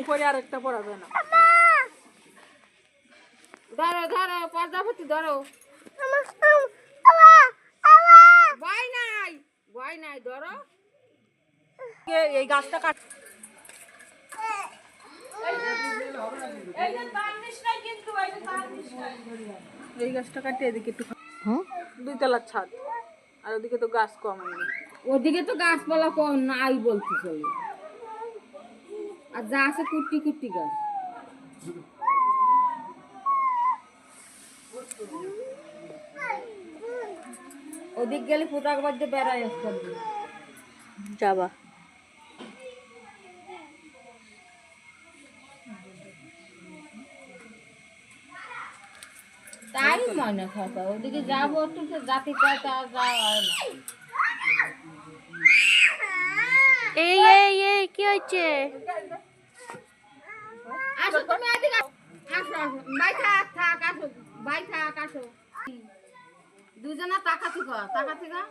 পরে আরেকটা পড়াবে না। ধরো ধরো পর্দাপতি ধরো। ভয় নাই ভয় নাই ধরো। এই গাছটা কাট। এই গাছটা কাটে এদিকে একটু 2 তলার ছাদ আর ওদিকে তো গাছ কম হয়নি। ওদিকে তো গাছপালা কম নাই বলতে চলে আর যা আছে কুটি কুটি গাছ। ওদিক গেলে পোতাক বাজে বেড়াই আসতে যাবা তাই মনে কথা ওদিকে যাবো একটু জাতি পায় তা যাওয়া হয় না। এই এই এই কি হচ্ছে? আসো তুমি এদিকে আসো আসো ভাই থাক থাক আসো ভাই থাক আসো দুজনা তাকাতি গা